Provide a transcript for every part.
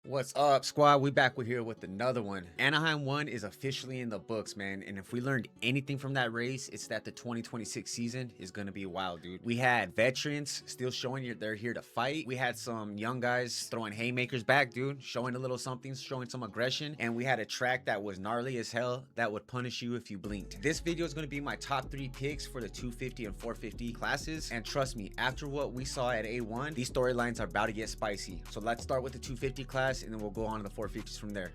What's up, squad? We back with here with another one. Anaheim 1 is officially in the books, man. And if we learned anything from that race, it's that the 2026 season is going to be wild, dude. We had veterans still showing they're here to fight. We had some young guys throwing haymakers back, dude, showing a little something, showing some aggression. And we had a track that was gnarly as hell that would punish you if you blinked. This video is going to be my top 3 picks for the 250 and 450 classes. And trust me, after what we saw at A1, these storylines are about to get spicy. So let's start with the 250 class, and then we'll go on to the 450s from there.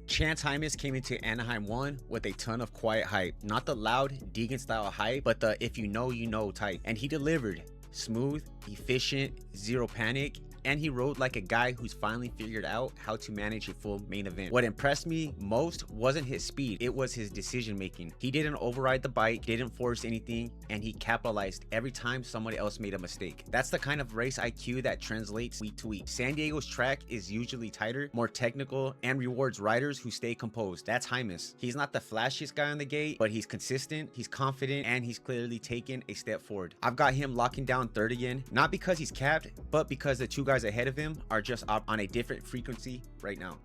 Chance Hymas came into Anaheim 1 with a ton of quiet hype. Not the loud Deegan style hype, but the if you know type. And he delivered. Smooth, efficient, zero panic, and he rode like a guy who's finally figured out how to manage a full main event. What impressed me most wasn't his speed, it was his decision making. He didn't override the bike, didn't force anything, and he capitalized every time somebody else made a mistake. That's the kind of race IQ that translates week to week. San Diego's track is usually tighter, more technical, and rewards riders who stay composed. That's Hymas. He's not the flashiest guy on the gate, but he's consistent, he's confident, and he's clearly taken a step forward. I've got him locking down third again, not because he's capped, but because the two guys ahead of him are just up on a different frequency right now.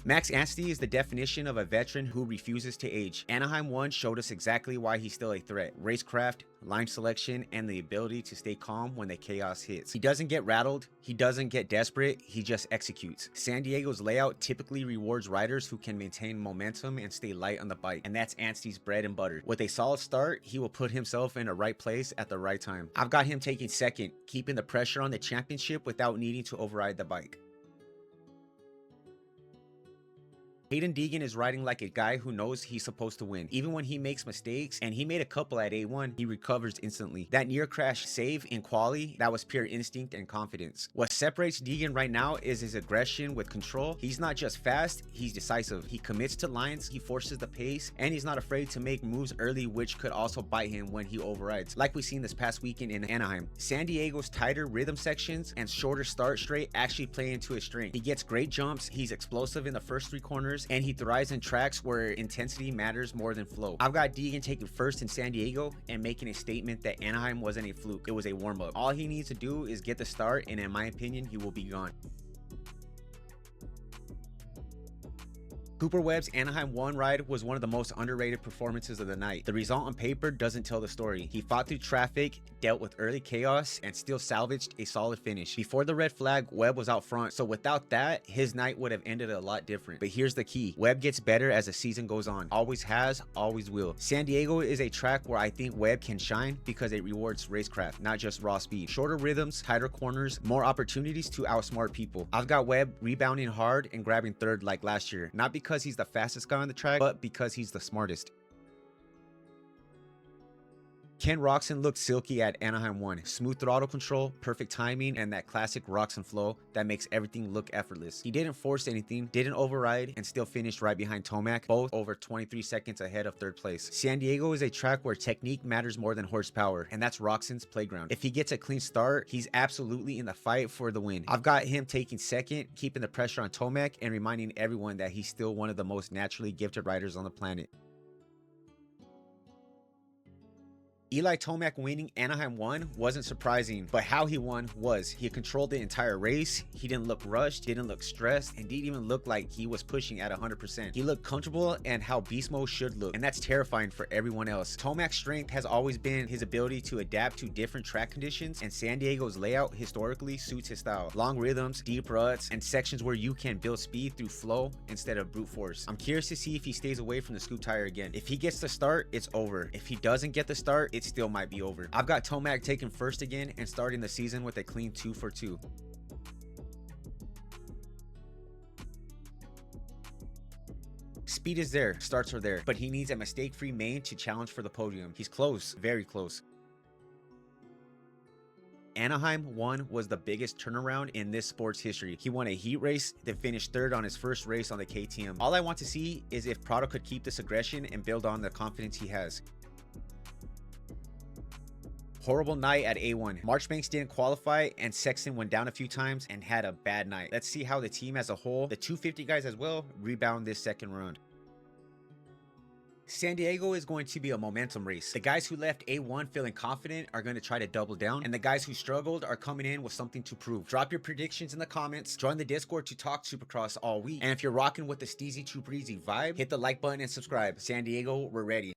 Max Anstey is the definition of a veteran who refuses to age. Anaheim 1 showed us exactly why he's still a threat. Racecraft, line selection, and the ability to stay calm when the chaos hits. He doesn't get rattled, he doesn't get desperate, he just executes. San Diego's layout typically rewards riders who can maintain momentum and stay light on the bike, and that's Anstey's bread and butter. With a solid start, he will put himself in the right place at the right time. I've got him taking second, keeping the pressure on the championship without needing to override the bike. Hayden Deegan is riding like a guy who knows he's supposed to win. Even when he makes mistakes, and he made a couple at A1, he recovers instantly. That near crash save in quali, that was pure instinct and confidence. What separates Deegan right now is his aggression with control. He's not just fast, he's decisive. He commits to lines, he forces the pace, and he's not afraid to make moves early, which could also bite him when he overrides, like we've seen this past weekend in Anaheim. San Diego's tighter rhythm sections and shorter start straight actually play into his strength. He gets great jumps, he's explosive in the first 3 corners, and he thrives in tracks where intensity matters more than flow. I've got Deegan taking first in San Diego and making a statement that Anaheim wasn't a fluke, it was a warm-up. All he needs to do is get the start, and in my opinion, he will be gone. Cooper Webb's Anaheim 1 ride was one of the most underrated performances of the night. The result on paper doesn't tell the story. He fought through traffic, dealt with early chaos, and still salvaged a solid finish. Before the red flag, Webb was out front, so without that, his night would have ended a lot different. But here's the key. Webb gets better as the season goes on. Always has, always will. San Diego is a track where I think Webb can shine because it rewards racecraft, not just raw speed. Shorter rhythms, tighter corners, more opportunities to outsmart people. I've got Webb rebounding hard and grabbing third like last year. Not because he's the fastest guy on the track, but because he's the smartest. Ken Roczen looked silky at Anaheim 1. Smooth throttle control, perfect timing, and that classic Roczen flow that makes everything look effortless. He didn't force anything, didn't override, and still finished right behind Tomac, both over 23 seconds ahead of third place. San Diego is a track where technique matters more than horsepower, and that's Roczen's playground. If he gets a clean start, he's absolutely in the fight for the win. I've got him taking second, keeping the pressure on Tomac, and reminding everyone that he's still one of the most naturally gifted riders on the planet. Eli Tomac winning Anaheim 1 wasn't surprising, but how he won was. He controlled the entire race, he didn't look rushed, didn't look stressed, and didn't even look like he was pushing at 100%. He looked comfortable and how beast mode should look, and that's terrifying for everyone else. Tomac's strength has always been his ability to adapt to different track conditions, and San Diego's layout historically suits his style. Long rhythms, deep ruts, and sections where you can build speed through flow instead of brute force. I'm curious to see if he stays away from the scoop tire again. If he gets the start, it's over. If he doesn't get the start, it still might be over. I've got Tomac taking first again and starting the season with a clean 2 for 2. Speed is there, starts are there, but he needs a mistake-free main to challenge for the podium. He's close, very close. Anaheim 1 was the biggest turnaround in this sport's history. He won a heat race, then finished third on his first race on the KTM. All I want to see is if Prado could keep this aggression and build on the confidence he has. Horrible night at A1. Marchbanks didn't qualify, and Sexton went down a few times and had a bad night. Let's see how the team as a whole, the 250 guys as well, rebound this second round. San Diego is going to be a momentum race. The guys who left A1 feeling confident are going to try to double down, and the guys who struggled are coming in with something to prove. Drop your predictions in the comments, join the Discord to talk Supercross all week, and if you're rocking with the Steezy Too Breezy vibe, hit the like button and subscribe. San Diego, we're ready.